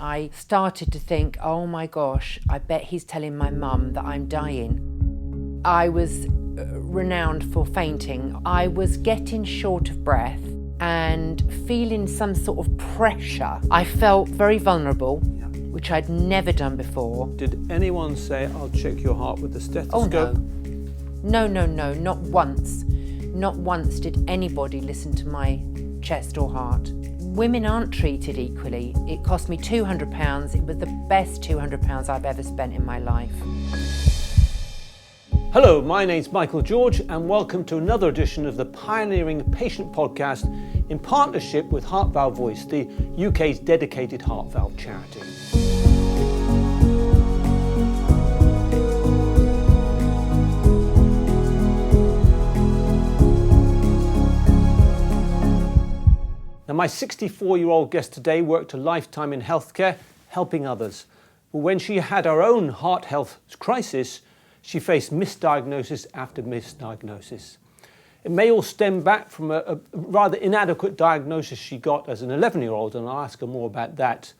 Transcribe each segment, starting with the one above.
I started to think, oh my gosh, I bet he's telling my mum that I'm dying. I was renowned for fainting. I was getting short of breath and feeling some sort of pressure. I felt very vulnerable, which I'd never done before. Did anyone say, I'll check your heart with the stethoscope? Oh no, not once. Not once did anybody listen to my chest or heart. Women aren't treated equally. It cost me £200. It was the best £200 I've ever spent in my life. Hello, my name's Michael George and welcome to another edition of the Pioneering Patient Podcast in partnership with Heart Valve Voice, the UK's dedicated heart valve charity. Now, my 64-year-old guest today worked a lifetime in healthcare, helping others. But when she had her own heart health crisis, she faced misdiagnosis after misdiagnosis. It may all stem back from a rather inadequate diagnosis she got as an 11-year-old, and I'll ask her more about that.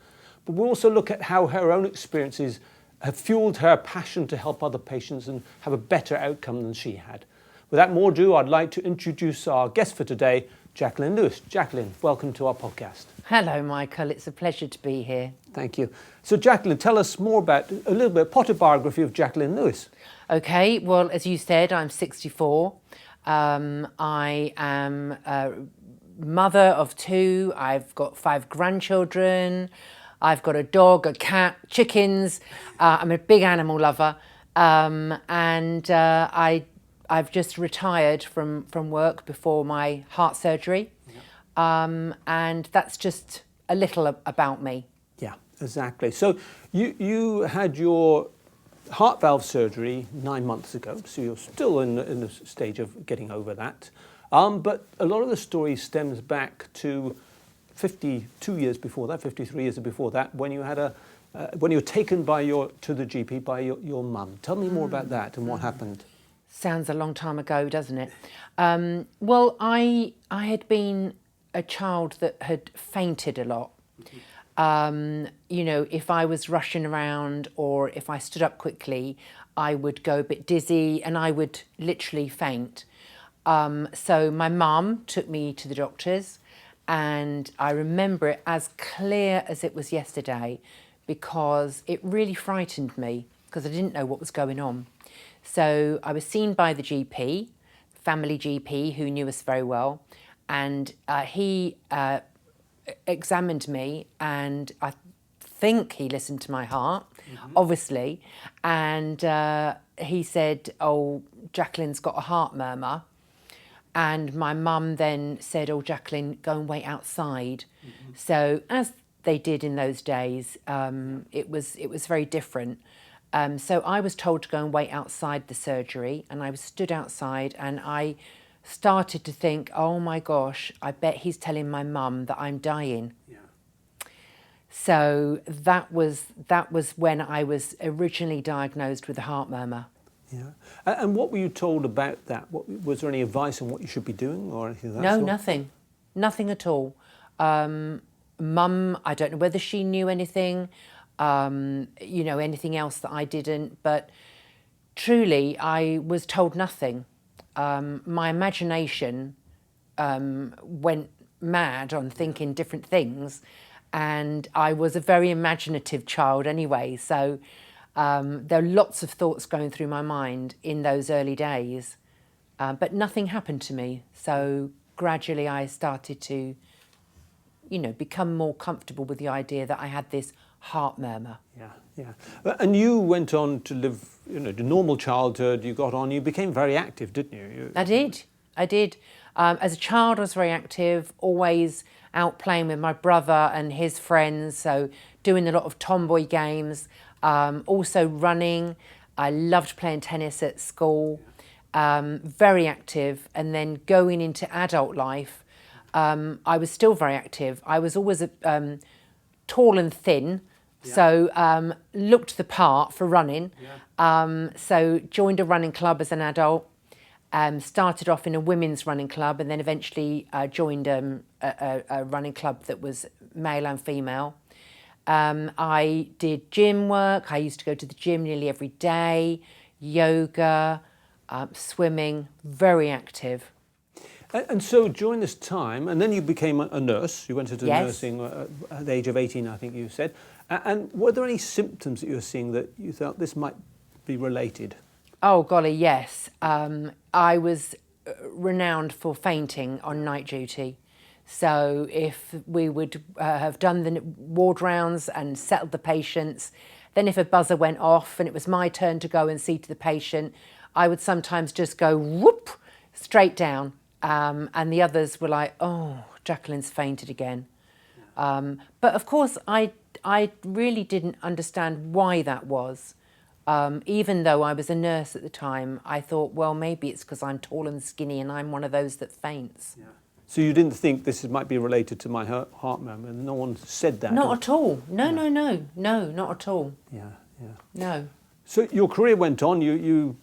But we'll also look at how her own experiences have fueled her passion to help other patients and have a better outcome than she had. Without more ado, I'd like to introduce our guest for today, Jacqueline Lewis. Jacqueline, welcome to our podcast. Hello, Michael. It's a pleasure to be here. Thank you. So, Jacqueline, tell us more about a little bit potted biography of Jacqueline Lewis. Okay, well, as you said, I'm 64. I am a mother of two. I've got 5 grandchildren. I've got a dog, a cat, chickens. I'm a big animal lover. I've just retired from work before my heart surgery. And that's just a little about me. Yeah, exactly. So you had your heart valve surgery 9 months ago, so you're still in the stage of getting over that. But a lot of the story stems back to 52 years before that, 53 years before that, when you had when you were taken to the GP by your mum. Tell me more about that and what happened. Sounds a long time ago, doesn't it? Well, I had been a child that had fainted a lot. If I was rushing around or if I stood up quickly, I would go a bit dizzy and I would literally faint. So my mum took me to the doctors, and I remember it as clear as it was yesterday because it really frightened me because I didn't know what was going on. So I was seen by the GP, family GP, who knew us very well, and he examined me, and I think he listened to my heart, obviously, and he said, oh, Jacqueline's got a heart murmur. And my mum then said, oh, Jacqueline, go and wait outside. So as they did in those days, it was very different. So I was told to go and wait outside the surgery, and I was stood outside, and I started to think, oh my gosh, I bet he's telling my mum that I'm dying. Yeah. So that was when I was originally diagnosed with a heart murmur. Yeah. And what were you told about that? Was there any advice on what you should be doing or anything of that No, sort? nothing at all. Mum, I don't know whether she knew anything, anything else that I didn't, but truly I was told nothing. My imagination went mad on thinking different things, and I was a very imaginative child anyway, so there are lots of thoughts going through my mind in those early days, but nothing happened to me. So gradually I started to, become more comfortable with the idea that I had this heart murmur. Yeah. And you went on to live, the normal childhood. You became very active, didn't you? I did. As a child, I was very active, always out playing with my brother and his friends, so doing a lot of tomboy games. Also running. I loved playing tennis at school, very active. And then going into adult life, I was still very active. I was always tall and thin, so looked the part for running. So joined a running club as an adult, started off in a women's running club, and then eventually joined a running club that was male and female. I did gym work. I used to go to the gym nearly every day, yoga, swimming, very active. And so during this time, and then you became a nurse, you went into Yes. nursing at the age of 18, I think you said. And were there any symptoms that you were seeing that you thought this might be related? Oh, golly, yes. I was renowned for fainting on night duty. So if we would have done the ward rounds and settled the patients, then if a buzzer went off and it was my turn to go and see to the patient, I would sometimes just go whoop, straight down. And the others were like, oh, Jacqueline's fainted again. But of course, I really didn't understand why that was. Even though I was a nurse at the time, I thought, well, maybe it's because I'm tall and skinny and I'm one of those that faints. Yeah. So you didn't think this might be related to my heart murmur? No one said that? Not at all. No, not at all. Yeah, yeah. No. So your career went on, you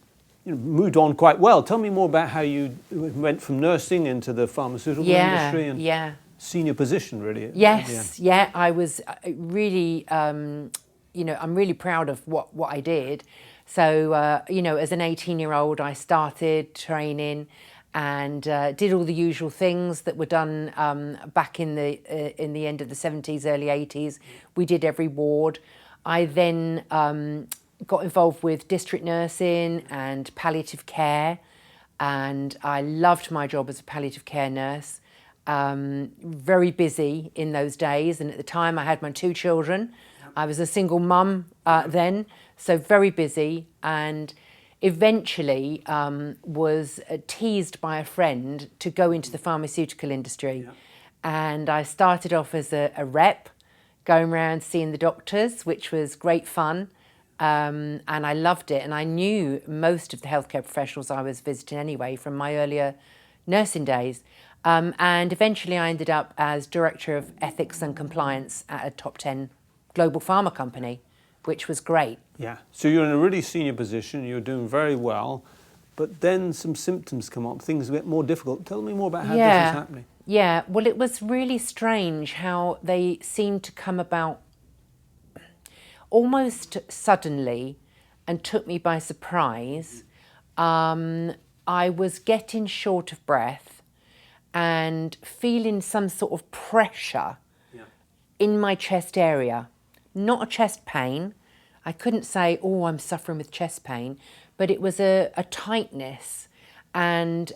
moved on quite well. Tell me more about how you went from nursing into the pharmaceutical industry and senior position, really. Yes, yeah. I was really, I'm really proud of what I did. So, as an 18-year-old, I started training and did all the usual things that were done back in the end of the 70s, early 80s. We did every ward. I then got involved with district nursing and palliative care, and I loved my job as a palliative care nurse. Very busy in those days, and at the time I had my 2 children. I was a single mum then, so very busy, and eventually was teased by a friend to go into the pharmaceutical industry. And I started off as a rep, going around seeing the doctors, which was great fun. And I loved it. And I knew most of the healthcare professionals I was visiting anyway from my earlier nursing days. And eventually I ended up as Director of Ethics and Compliance at a top 10 global pharma company, which was great. Yeah. So you're in a really senior position, you're doing very well, but then some symptoms come up, things get more difficult. Tell me more about how this is happening. Yeah, well, it was really strange how they seemed to come about almost suddenly and took me by surprise. I was getting short of breath and feeling some sort of pressure in my chest area. Not a chest pain. I couldn't say, oh, I'm suffering with chest pain, but it was a tightness and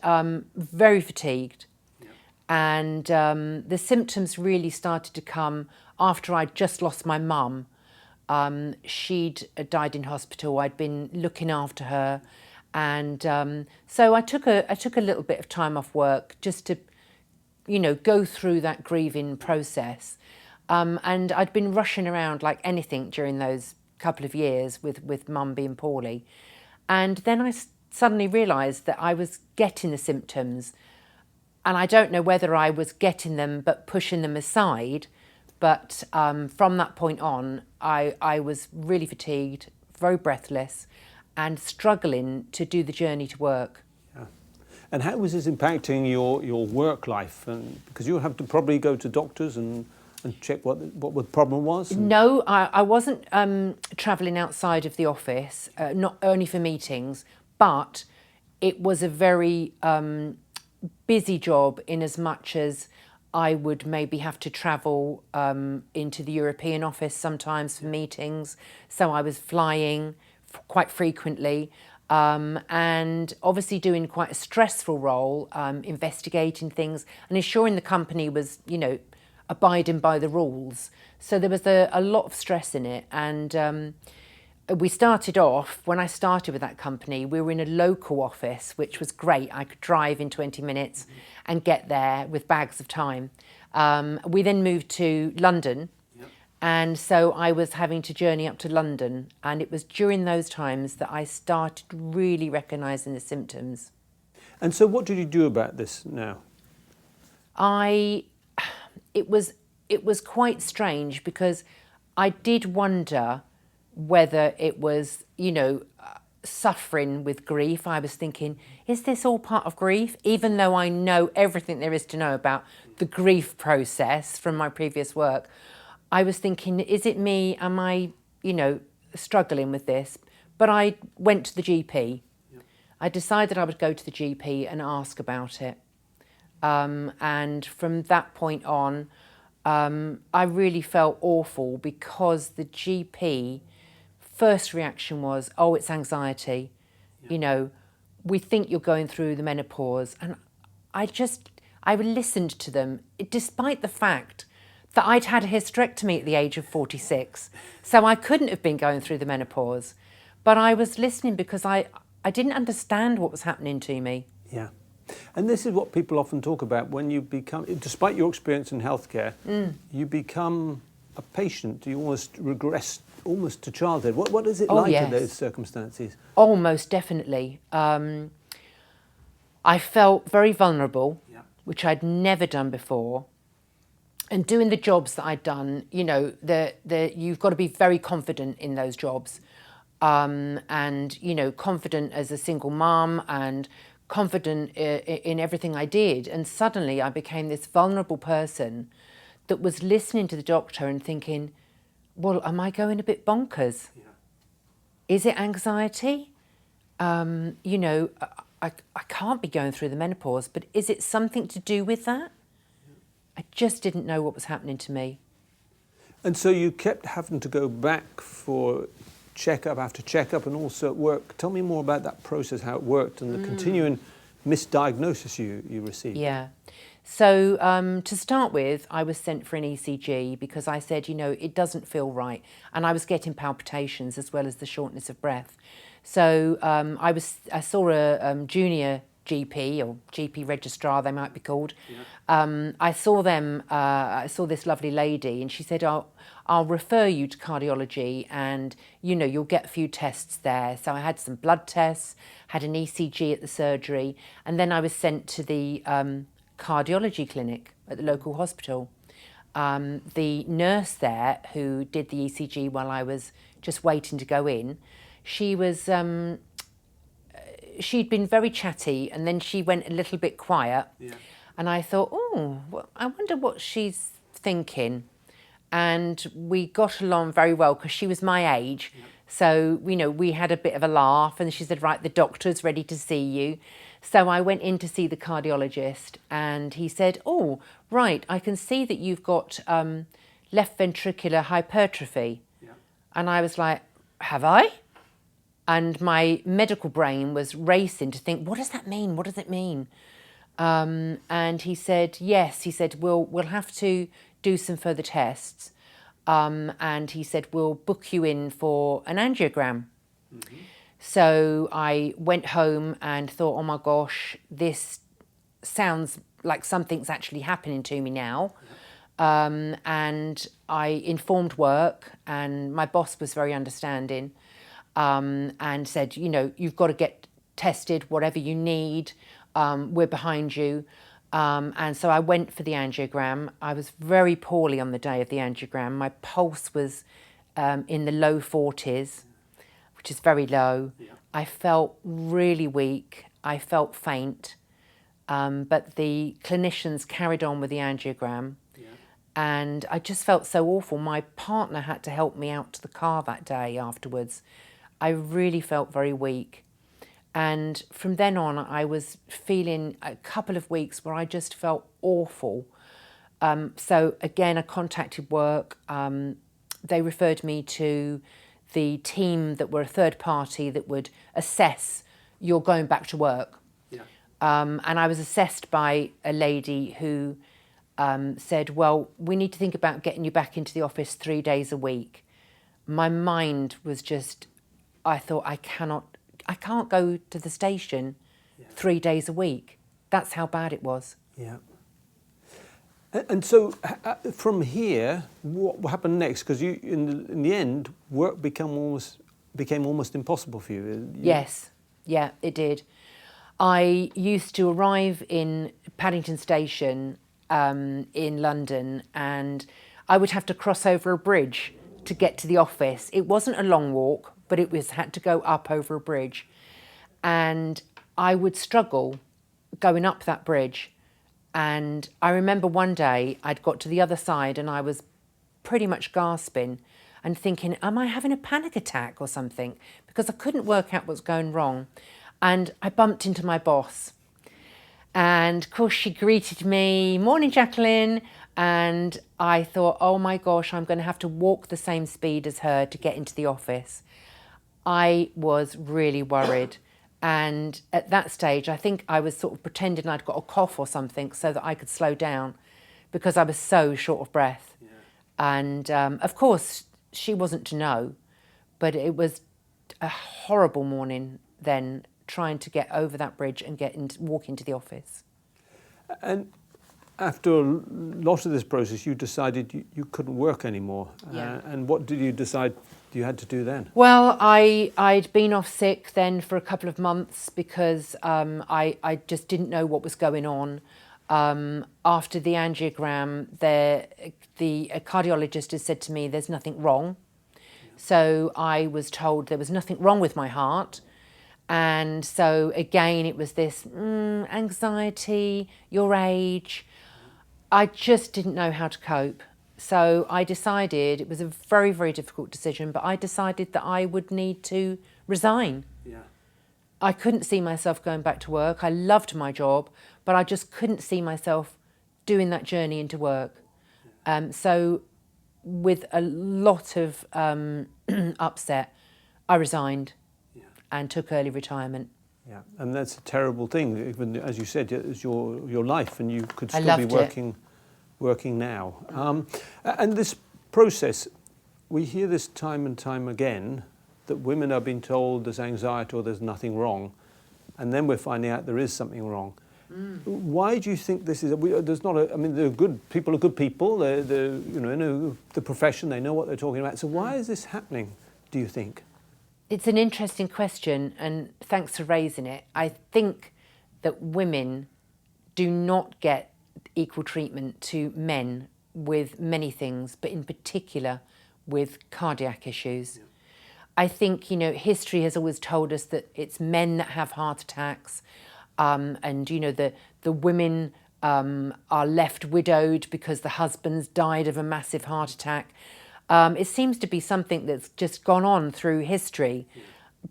very fatigued. And the symptoms really started to come after I'd just lost my mum. She'd died in hospital. I'd been looking after her. And so I took a little bit of time off work just to, go through that grieving process. And I'd been rushing around like anything during those couple of years with mum being poorly. And then I suddenly realised that I was getting the symptoms, and I don't know whether I was getting them but pushing them aside, but from that point on, I was really fatigued, very breathless, and struggling to do the journey to work. Yeah. And how was this impacting your work life? Because you have to probably go to doctors and check what the problem was? No, I wasn't travelling outside of the office, not only for meetings, but it was a very busy job in as much as I would maybe have to travel into the European office sometimes for meetings. So I was flying quite frequently and obviously doing quite a stressful role, investigating things and ensuring the company was, abiding by the rules. So there was a lot of stress in it. And we started off, when I started with that company, we were in a local office, which was great. I could drive in 20 minutes and get there with bags of time. We then moved to London. And so I was having to journey up to London. And it was during those times that I started really recognising the symptoms. And so what did you do about this now? It was quite strange because I did wonder whether it was, suffering with grief. I was thinking, is this all part of grief? Even though I know everything there is to know about the grief process from my previous work, I was thinking, is it me? Am I, struggling with this? But I went to the GP. Yeah. I decided I would go to the GP and ask about it. And from that point on, I really felt awful because the GP first reaction was, oh, it's anxiety. Yeah. We think you're going through the menopause. And I listened to them, despite the fact that I'd had a hysterectomy at the age of 46. So I couldn't have been going through the menopause. But I was listening because I didn't understand what was happening to me. Yeah. And this is what people often talk about when you become, despite your experience in healthcare, you become a patient, you almost regress almost to childhood. What is it like in those circumstances? Oh, most definitely. I felt very vulnerable, which I'd never done before. And doing the jobs that I'd done, you've got to be very confident in those jobs. And, confident as a single mum and confident in everything I did. And suddenly I became this vulnerable person that was listening to the doctor and thinking, well, am I going a bit bonkers? Yeah. Is it anxiety? I can't be going through the menopause, but is it something to do with that? I just didn't know what was happening to me. And so you kept having to go back for checkup after checkup and also at work. Tell me more about that process, how it worked and the continuing misdiagnosis you received. Yeah. So to start with, I was sent for an ECG because I said, it doesn't feel right. And I was getting palpitations as well as the shortness of breath. So I saw a junior GP or GP registrar, they might be called. Yeah. I saw this lovely lady and she said, I'll refer you to cardiology and, you'll get a few tests there. So I had some blood tests, had an ECG at the surgery, and then I was sent to the cardiology clinic at the local hospital. The nurse there who did the ECG while I was just waiting to go in, she was... she'd been very chatty and then she went a little bit quiet. Yeah. And I thought, I wonder what she's thinking. And we got along very well because she was my age. Yeah. So, we had a bit of a laugh and she said, right, the doctor's ready to see you. So I went in to see the cardiologist and he said, oh, right, I can see that you've got left ventricular hypertrophy. Yeah. And I was like, have I? And my medical brain was racing to think, what does that mean? What does it mean? And he said, yes. He said, we'll have to do some further tests. And he said, we'll book you in for an angiogram. Mm-hmm. So I went home and thought, oh my gosh, this sounds like something's actually happening to me now. Yeah. And I informed work and my boss was very understanding. And said, you've got to get tested, whatever you need, we're behind you. And so I went for the angiogram. I was very poorly on the day of the angiogram. My pulse was in the low 40s, which is very low. Yeah. I felt really weak. I felt faint. But the clinicians carried on with the angiogram. Yeah. And I just felt so awful. My partner had to help me out to the car that day afterwards. I really felt very weak. And from then on, I was feeling a couple of weeks where I just felt awful. So again, I contacted work. They referred me to the team that were a third party that would assess your going back to work. Yeah. And I was assessed by a lady who said, well, we need to think about getting you back into the office 3 days a week. My mind was just... I thought, I can't go to the station 3 days a week. That's how bad it was. Yeah. And so from here, what happened next? Because in the end, work became almost impossible for you. Yes, yeah, it did. I used to arrive in Paddington Station in London and I would have to cross over a bridge to get to the office. It wasn't a long walk, but had to go up over a bridge. And I would struggle going up that bridge. And I remember one day I'd got to the other side and I was pretty much gasping and thinking, am I having a panic attack or something? Because I couldn't work out what's going wrong. And I bumped into my boss. And of course she greeted me, "Morning, Jacqueline." And I thought, oh my gosh, I'm going to have to walk the same speed as her to get into the office. I was really worried. And at that stage, I think I was sort of pretending I'd got a cough or something so that I could slow down, because I was so short of breath. Yeah. And of course, she wasn't to know, but it was a horrible morning then, trying to get over that bridge and walk into the office. And after a lot of this process, you decided you couldn't work anymore. Yeah. And what did you decide you had to do then? Well, I'd been off sick then for a couple of months because I just didn't know what was going on. After the angiogram, a cardiologist had said to me, "There's nothing wrong." So I was told there was nothing wrong with my heart. And so again, it was this anxiety, your age. I just didn't know how to cope. So I decided, it was a very, very difficult decision, but I decided that I would need to resign. Yeah. I couldn't see myself going back to work. I loved my job, but I just couldn't see myself doing that journey into work. So with a lot of upset, I resigned. And took early retirement. Yeah, and that's a terrible thing. Even as you said, it's your life, and you could still be working now. And this process, we hear this time and time again, that women are being told there's anxiety or there's nothing wrong, and then we're finding out there is something wrong. Why do you think this is? There's not a. I mean, they're good people. Are good people. They're know the profession. They know what they're talking about. So why is this happening, do you think? It's an interesting question, and thanks for raising it. I think that women do not get equal treatment to men with many things, but in particular with cardiac issues. Yeah. I think, history has always told us that it's men that have heart attacks, and, the women are left widowed because the husbands died of a massive heart attack. It seems to be something that's just gone on through history,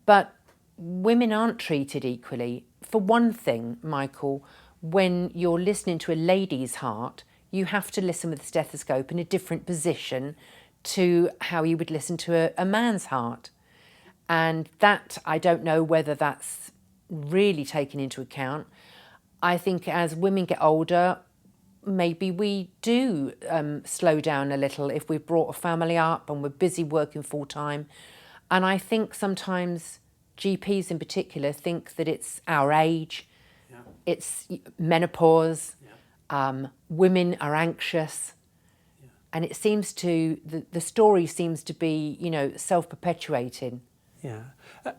but women aren't treated equally. For one thing, Michael, when you're listening to a lady's heart, you have to listen with a stethoscope in a different position to how you would listen to a man's heart. And that, I don't know whether that's really taken into account. I think as women get older, maybe we do slow down a little if we've brought a family up and we're busy working full time. And I think sometimes GPs in particular think that it's our age, it's menopause, women are anxious. And it seems to, the story seems to be, self-perpetuating. Yeah.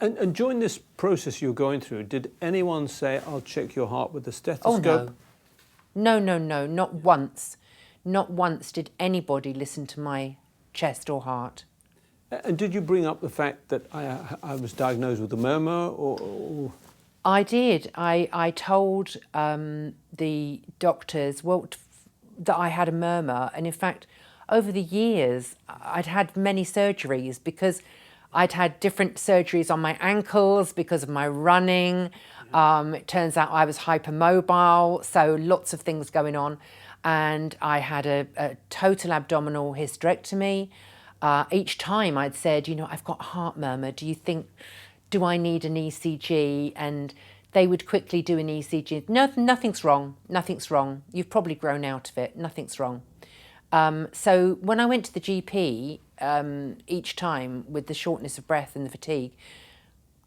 And during this process you're going through, did anyone say, "I'll check your heart with the stethoscope"? Oh, no, not once. Not once did anybody listen to my chest or heart. And did you bring up the fact that I was diagnosed with a murmur, or? I did. I told the doctors, that I had a murmur. And in fact, over the years, I'd had many surgeries because I'd had different surgeries on my ankles because of my running. It turns out I was hypermobile, so lots of things going on. And I had a total abdominal hysterectomy. Each time I'd said, I've got heart murmur. Do I need an ECG? And they would quickly do an ECG. No, nothing's wrong. Nothing's wrong. You've probably grown out of it. Nothing's wrong. So when I went to the GP each time with the shortness of breath and the fatigue,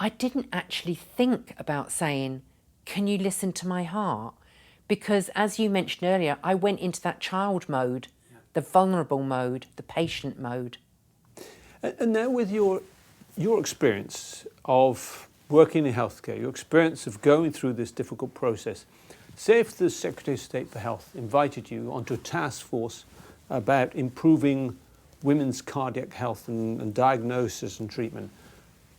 I didn't actually think about saying, "Can you listen to my heart?" Because as you mentioned earlier, I went into that child mode, the vulnerable mode, the patient mode. And now with your experience of working in healthcare, your experience of going through this difficult process, say if the Secretary of State for Health invited you onto a task force about improving women's cardiac health and diagnosis and treatment,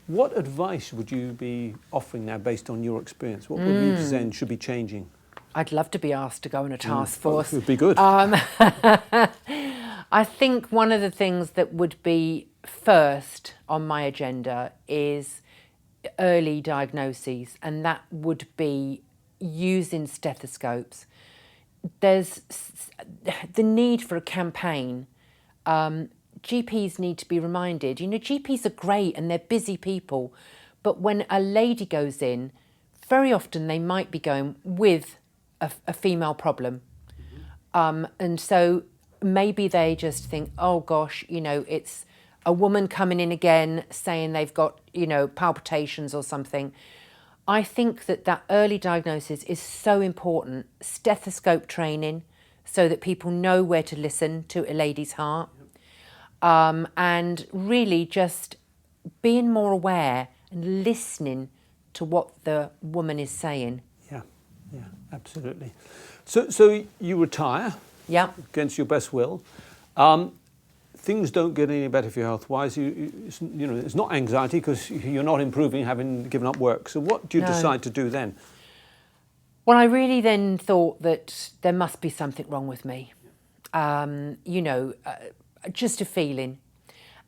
what advice would you be offering now based on your experience? What would you say should be changing? I'd love to be asked to go on a task force. It would be good. I think one of the things that would be first on my agenda is early diagnoses, and that would be using stethoscopes. There's the need for a campaign. GPs need to be reminded, GPs are great and they're busy people, but when a lady goes in, very often they might be going with a female problem. And so maybe they just think, oh gosh, it's a woman coming in again saying they've got, palpitations or something. I think that early diagnosis is so important. Stethoscope training so that people know where to listen to a lady's heart. And really just being more aware and listening to what the woman is saying. Yeah, absolutely. So you retire. Yeah. Against your best will. Things don't get any better for you health-wise. It's not anxiety because you're not improving, having given up work. So what do you decide to do then? Well, I really then thought that there must be something wrong with me. Just a feeling.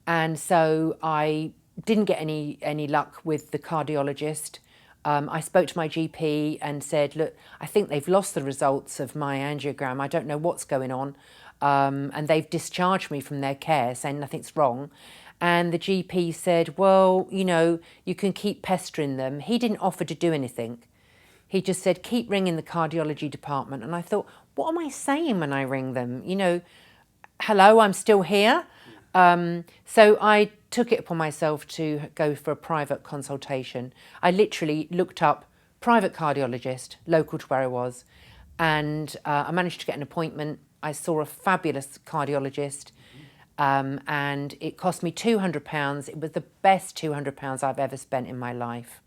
And so I didn't get any luck with the cardiologist. I spoke to my GP and said, look, I think they've lost the results of my angiogram. I don't know what's going on. And they've discharged me from their care, saying nothing's wrong. And the GP said, well, you can keep pestering them. He didn't offer to do anything. He just said, keep ringing the cardiology department. And I thought, what am I saying when I ring them? Hello, I'm still here. So I took it upon myself to go for a private consultation. I literally looked up private cardiologist, local to where I was, and I managed to get an appointment. I saw a fabulous cardiologist, and it cost me £200. It was the best £200 I've ever spent in my life.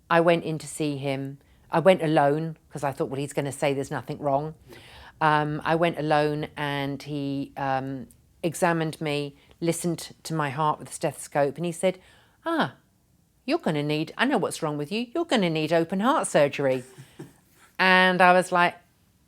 I went in to see him. I went alone because I thought, well, he's going to say there's nothing wrong. I went alone and he examined me, listened to my heart with a stethoscope, and he said, you're going to need, I know what's wrong with you, you're going to need open heart surgery. And I was like,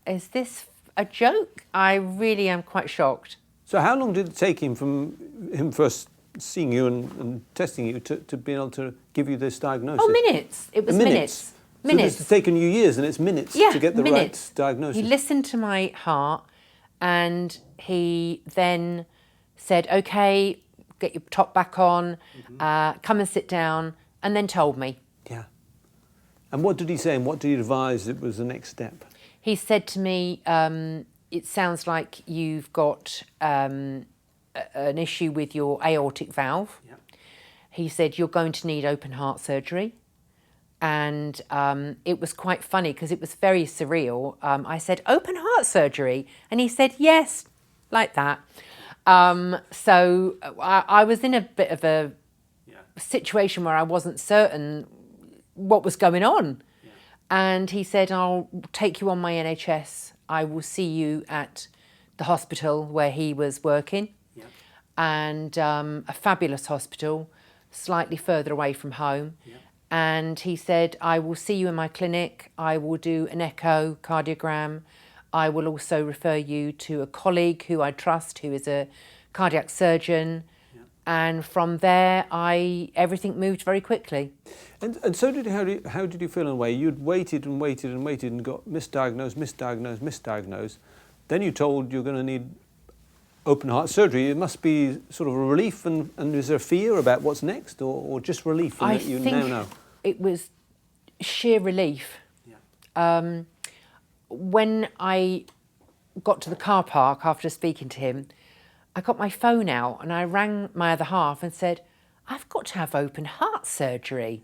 is this a joke? I really am quite shocked. So how long did it take him from him first seeing you and testing you to be able to give you this diagnosis? Oh, minutes. It was minutes. So this has taken you years and it's minutes to get the right diagnosis. He listened to my heart and he then said, okay, get your top back on, come and sit down, and then told me. Yeah. And what did he say and what did he advise it was the next step? He said to me, it sounds like you've got an issue with your aortic valve. Yeah. He said, you're going to need open heart surgery. And it was quite funny because it was very surreal. I said, open heart surgery? And he said, yes, like that. So I was in a bit of a situation where I wasn't certain what was going on. Yeah. And he said, I'll take you on my NHS. I will see you at the hospital where he was working. Yeah. And a fabulous hospital, slightly further away from home. Yeah. And he said, I will see you in my clinic. I will do an echocardiogram. I will also refer you to a colleague who I trust, who is a cardiac surgeon. Yeah. And from there, everything moved very quickly. And so how did you feel in a way? You'd waited and waited and waited and got misdiagnosed. Then you're told you're going to need open heart surgery. It must be sort of a relief, and is there fear about what's next, or just relief in that you now know? It was sheer relief. Yeah. When I got to the car park after speaking to him, I got my phone out and I rang my other half and said, I've got to have open heart surgery.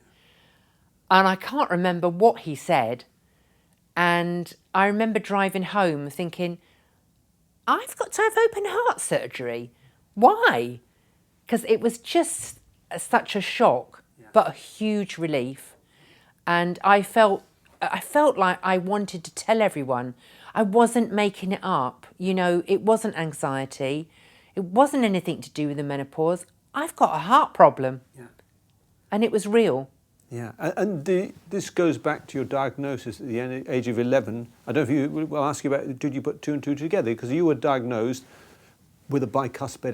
And I can't remember what he said. And I remember driving home thinking, I've got to have open heart surgery. Why? Because it was just such a shock, but a huge relief. And I felt like I wanted to tell everyone. I wasn't making it up. It wasn't anxiety. It wasn't anything to do with the menopause. I've got a heart problem. Yeah. And it was real. Yeah, and this goes back to your diagnosis at the age of 11. I don't know if I'll ask you about, did you put two and two together? Because you were diagnosed with a bicuspid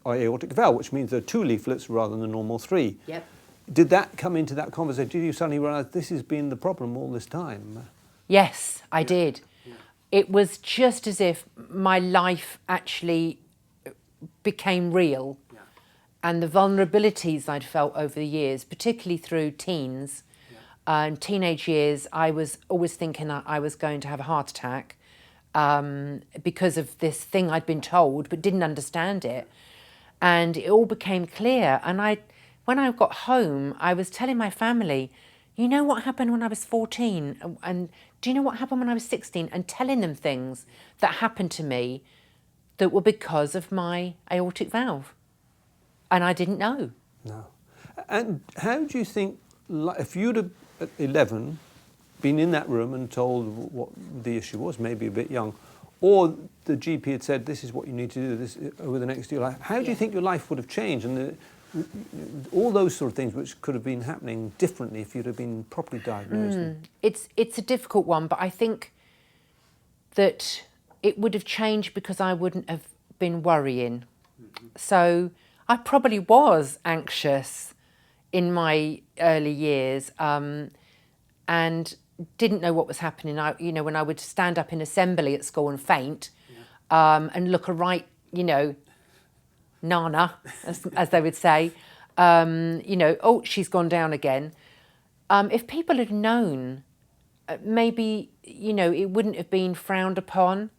aortic valve, which means there are 2 leaflets rather than the normal 3. Yep. Did that come into that conversation? Did you suddenly realise this has been the problem all this time? Yes, I did. Yeah. It was just as if my life actually became real. Yeah. And the vulnerabilities I'd felt over the years, particularly through teens and teenage years, I was always thinking that I was going to have a heart attack because of this thing I'd been told but didn't understand it. And it all became clear. And when I got home, I was telling my family, you know what happened when I was 14? And do you know what happened when I was 16? And telling them things that happened to me that were because of my aortic valve. And I didn't know. No. And how do you think, if you'd have, at 11, been in that room and told what the issue was, maybe a bit young, or the GP had said, this is what you need to do this over the next year, how do you think your life would have changed? And all those sort of things which could have been happening differently if you'd have been properly diagnosed. It's a difficult one, but I think that it would have changed because I wouldn't have been worrying. So I probably was anxious in my early years and didn't know what was happening. When I would stand up in assembly at school and faint and look a right, Nana, as they would say, oh, she's gone down again. If people had known, maybe, it wouldn't have been frowned upon.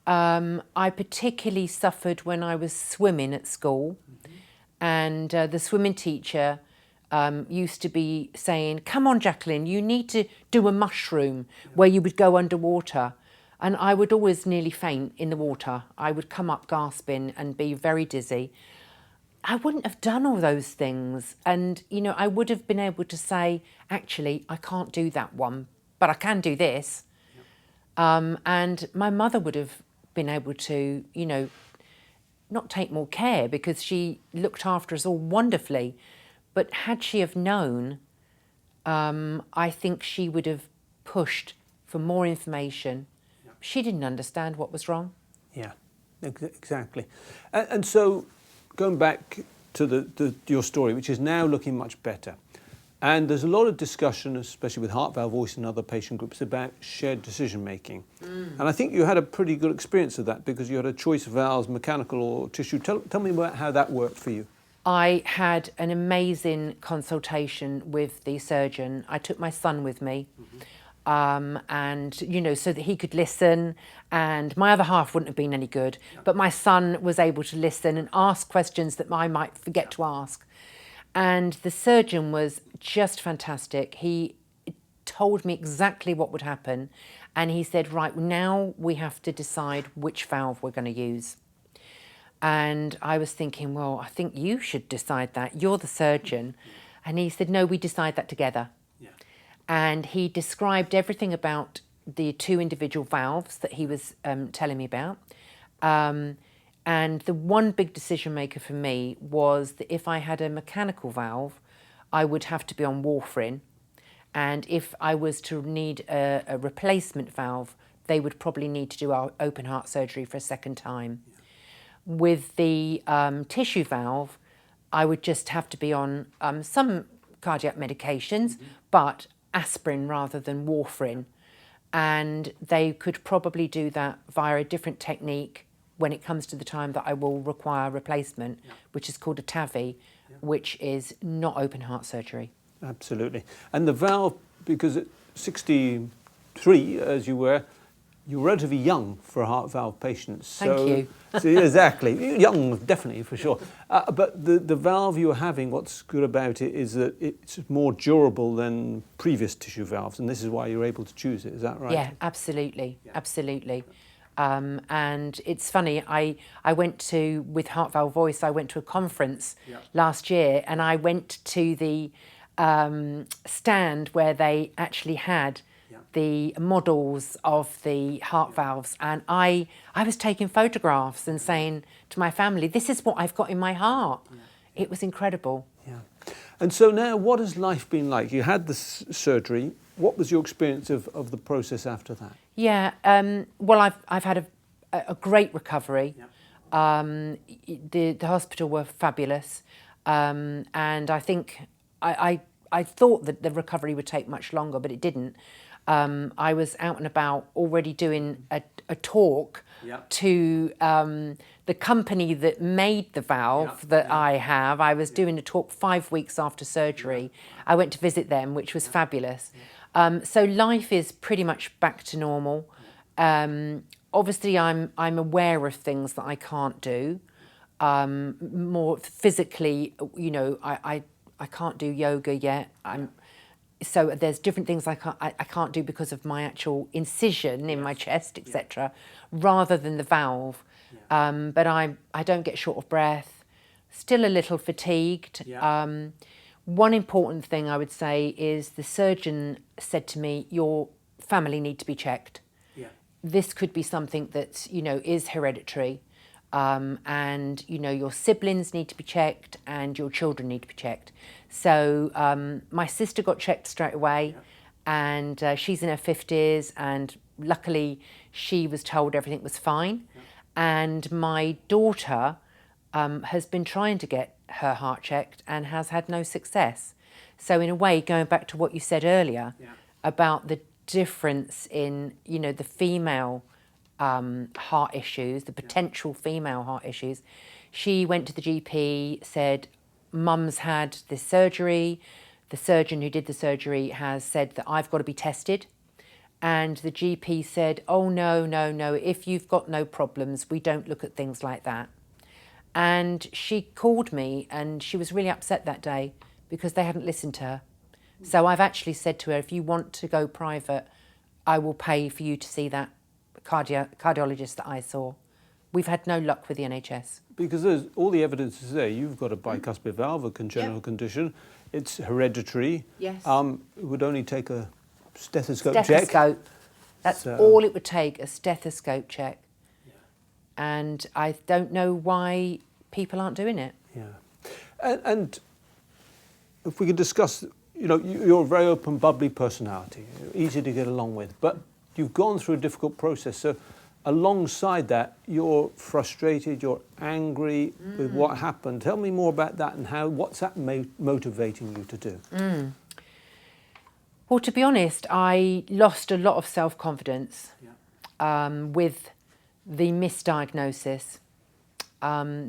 I particularly suffered when I was swimming at school, and the swimming teacher used to be saying, come on, Jacqueline, you need to do a mushroom where you would go underwater. And I would always nearly faint in the water. I would come up gasping and be very dizzy. I wouldn't have done all those things. And, I would have been able to say, actually, I can't do that one, but I can do this. And my mother would have been able to, not take more care because she looked after us all wonderfully. But had she have known, I think she would have pushed for more information. She didn't understand what was wrong. Yeah, exactly. And so, going back to your story, which is now looking much better, and there's a lot of discussion, especially with Heart Valve Voice and other patient groups, about shared decision making. And I think you had a pretty good experience of that because you had a choice of valves, mechanical or tissue. Tell me about how that worked for you. I had an amazing consultation with the surgeon. I took my son with me. And, so that he could listen, and my other half wouldn't have been any good, but my son was able to listen and ask questions that I might forget to ask. And the surgeon was just fantastic. He told me exactly what would happen, and he said, right, now we have to decide which valve we're going to use. And I was thinking, well, I think you should decide that. You're the surgeon. And he said, no, we decide that together. And he described everything about the 2 individual valves that he was telling me about. And the one big decision maker for me was that if I had a mechanical valve, I would have to be on warfarin. And if I was to need a replacement valve, they would probably need to do our open heart surgery for a second time. With the tissue valve, I would just have to be on some cardiac medications, but aspirin rather than warfarin, and they could probably do that via a different technique when it comes to the time that I will require replacement, which is called a TAVI, which is not open heart surgery. Absolutely. And the valve, because at 63, as you were, you're relatively young for a heart valve patient. Thank you. So exactly. Young, definitely, for sure. But the valve you're having, what's good about it is that it's more durable than previous tissue valves, and this is why you're able to choose it. Is that right? Yeah, absolutely. Absolutely. And it's funny, I went to, with Heart Valve Voice, I went to a conference last year, and I went to the stand where they actually had the models of the heart valves, and I was taking photographs and saying to my family, this is what I've got in my heart. It was incredible. Yeah. And so now, what has life been like? You had the surgery. What was your experience of the process after that? Yeah, well, I've had a great recovery. The hospital were fabulous, and I think I thought that the recovery would take much longer, but it didn't. I was out and about already doing a talk to the company that made the valve that I have. I was doing a talk 5 weeks after surgery. I went to visit them, which was fabulous. So life is pretty much back to normal. Obviously, I'm aware of things that I can't do. More physically, you know, I can't do yoga yet. So there's different things I can't do because of my actual incision in my chest, etc., rather than the valve. But I don't get short of breath. Still a little fatigued. One important thing I would say is the surgeon said to me, your family need to be checked. This could be something that, you know, is hereditary. And, you know, your siblings need to be checked and your children need to be checked. So my sister got checked straight away, and she's in her 50s, and luckily she was told everything was fine. And my daughter has been trying to get her heart checked and has had no success. So in a way, going back to what you said earlier about the difference in, you know, the female heart issues, the potential female heart issues. She went to the GP, said, Mum's had this surgery. The surgeon who did the surgery has said that I've got to be tested. And the GP said, oh, no, no, no, if you've got no problems, we don't look at things like that. And she called me and she was really upset that day because they hadn't listened to her. So I've actually said to her, if you want to go private, I will pay for you to see that cardiologist that I saw. We've had no luck with the NHS. Because there's, all the evidence is there. You've got a bicuspid valve, a congenital condition. It's hereditary. Yes. It would only take a stethoscope check. Stethoscope. That's all it would take, a stethoscope check. And I don't know why people aren't doing it. And if we could discuss, you know, you're a very open, bubbly personality, easy to get along with, but you've gone through a difficult process. So alongside that, you're frustrated, you're angry with what happened. Tell me more about that and what's that motivating you to do? Well, to be honest, I lost a lot of self-confidence with the misdiagnosis,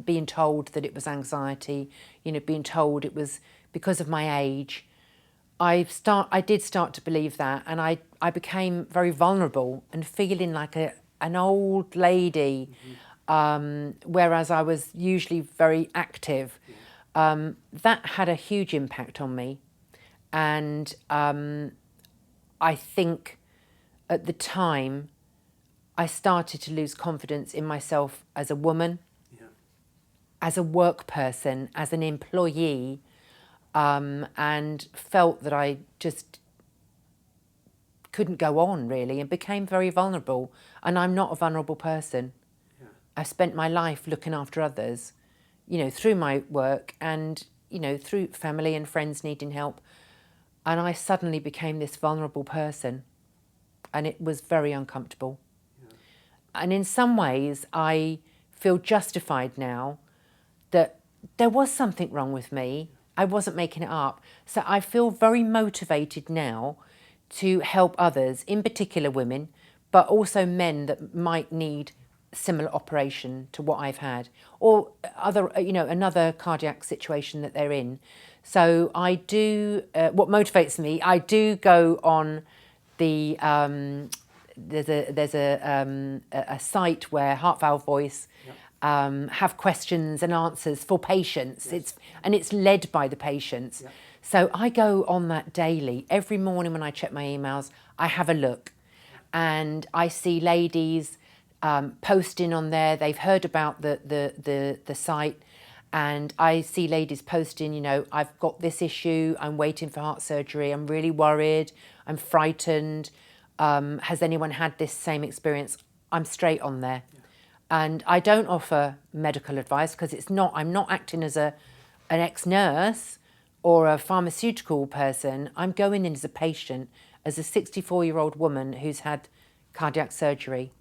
being told that it was anxiety, you know, being told it was because of my age. I did start to believe that, and I became very vulnerable and feeling like an old lady, whereas I was usually very active. That had a huge impact on me, and I think at the time I started to lose confidence in myself as a woman, as a work person, as an employee, and felt that I just couldn't go on really, and became very vulnerable. And I'm not a vulnerable person. I spent my life looking after others, you know, through my work and, you know, through family and friends needing help. And I suddenly became this vulnerable person, and it was very uncomfortable. And in some ways, I feel justified now that there was something wrong with me. I wasn't making it up. So I feel very motivated now to help others, in particular women, but also men that might need similar operation to what I've had, or other, you know, another cardiac situation that they're in. So I do, what motivates me, I do go on the, there's a site where Heart Valve Voice have questions and answers for patients. It's led by the patients. So I go on that daily. Every morning when I check my emails, I have a look, and I see ladies posting on there. They've heard about the site, and I see ladies posting, you know, I've got this issue, I'm waiting for heart surgery, I'm really worried, I'm frightened. Has anyone had this same experience? I'm straight on there. And I don't offer medical advice because I'm not acting as an ex-nurse or a pharmaceutical person. I'm going in as a patient, as a 64-year-old woman who's had cardiac surgery.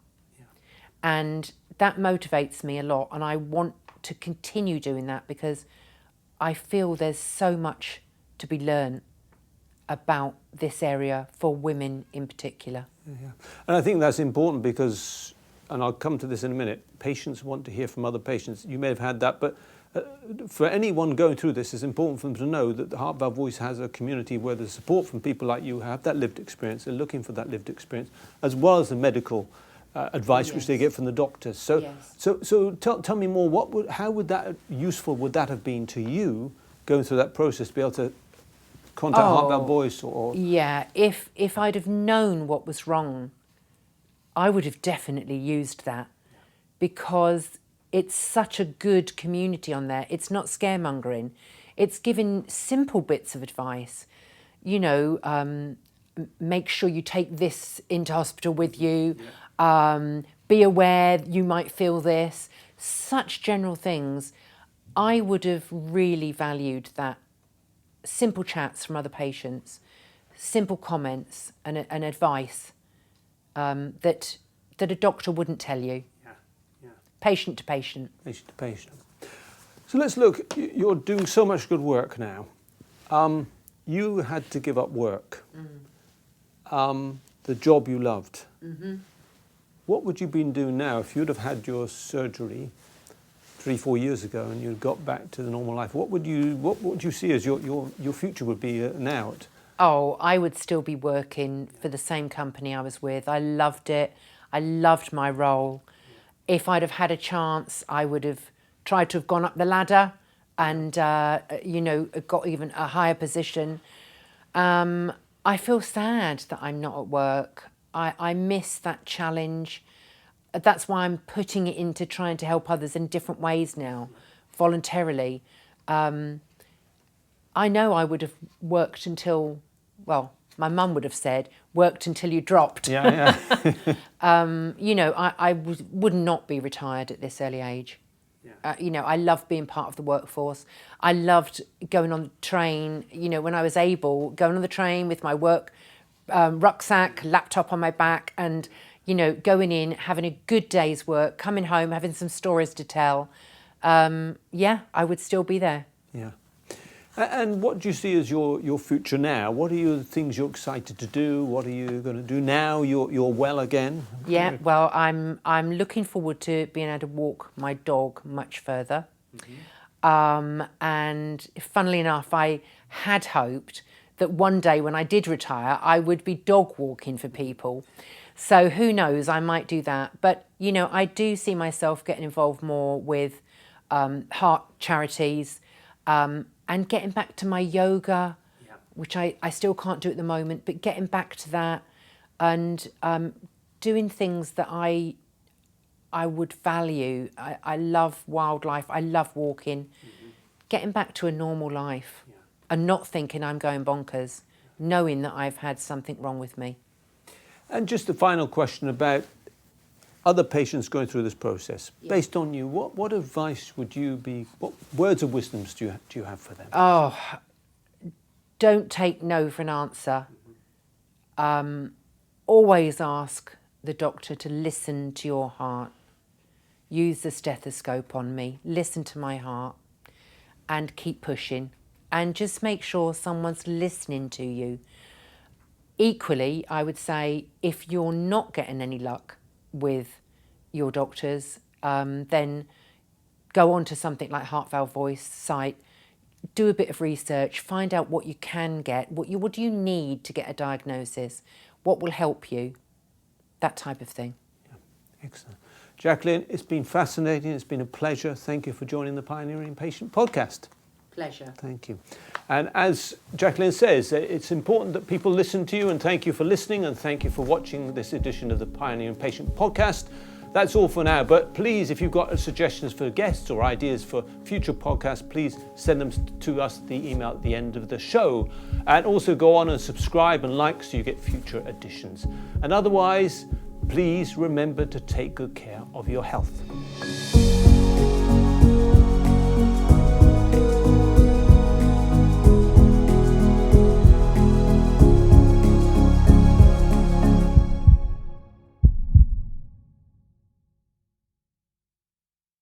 And that motivates me a lot, and I want to continue doing that because I feel there's so much to be learned about this area for women in particular. Yeah. And I think that's important because, and I'll come to this in a minute, patients want to hear from other patients. You may have had that, but for anyone going through this, it's important for them to know that the Heart Valve Voice has a community where there's support from people like you who have that lived experience. They're looking for that lived experience, as well as the medical advice which they get from the doctors. So tell me more. How would that useful would that have been to you going through that process to be able to contact Heart Valve Voice? Or yeah, if I'd have known what was wrong, I would have definitely used that, because it's such a good community on there. It's not scaremongering. It's giving simple bits of advice. You know, make sure you take this into hospital with you. Be aware you might feel this. Such general things. I would have really valued that. Simple chats from other patients, simple comments and advice that a doctor wouldn't tell you. Patient to patient. Patient to patient. So let's look, you're doing so much good work now. You had to give up work, the job you loved. What would you been doing now if you'd have had your surgery 3-4 years ago and you'd got back to the normal life? What would you see as your future would be now? Oh, I would still be working for the same company I was with. I loved it. I loved my role. If I'd have had a chance, I would have tried to have gone up the ladder and, you know, got even a higher position. I feel sad that I'm not at work. I miss that challenge. That's why I'm putting it into trying to help others in different ways now, voluntarily. I know I would have worked until, well, my mum would have said, worked until you dropped. Yeah. You know, I would not be retired at this early age. You know, I loved being part of the workforce. I loved going on the train, you know, when I was able, going on the train with my work rucksack, laptop on my back, and, you know, going in, having a good day's work, coming home, having some stories to tell. Yeah, I would still be there. Yeah. And what do you see as your future now? What are the things you're excited to do? What are you going to do now you're well again? Yeah, well, I'm looking forward to being able to walk my dog much further. And funnily enough, I had hoped that one day when I did retire, I would be dog walking for people. So who knows, I might do that. But, you know, I do see myself getting involved more with heart charities, and getting back to my yoga, which I still can't do at the moment, but getting back to that and doing things that I would value. I love wildlife, I love walking. Getting back to a normal life and not thinking I'm going bonkers, knowing that I've had something wrong with me. And just a final question about other patients going through this process. Based on you, what advice would you be, what words of wisdom do you have for them? Oh, don't take no for an answer. Always ask the doctor to listen to your heart. Use the stethoscope on me, listen to my heart, and keep pushing. And just make sure someone's listening to you. Equally, I would say, if you're not getting any luck with your doctors, then go on to something like Heart Valve Voice site, do a bit of research, find out what you can get, what do you need to get a diagnosis, what will help you, that type of thing. Yeah. Excellent. Jacqueline, it's been fascinating, it's been a pleasure. Thank you for joining the Pioneering Patient podcast. Pleasure. Thank you. And as Jacqueline says, it's important that people listen to you, and thank you for listening, and thank you for watching this edition of the Pioneering Patient podcast. That's all for now, but please, if you've got suggestions for guests or ideas for future podcasts, please send them to us, the email at the end of the show. And also go on and subscribe and like so you get future editions. And otherwise, please remember to take good care of your health.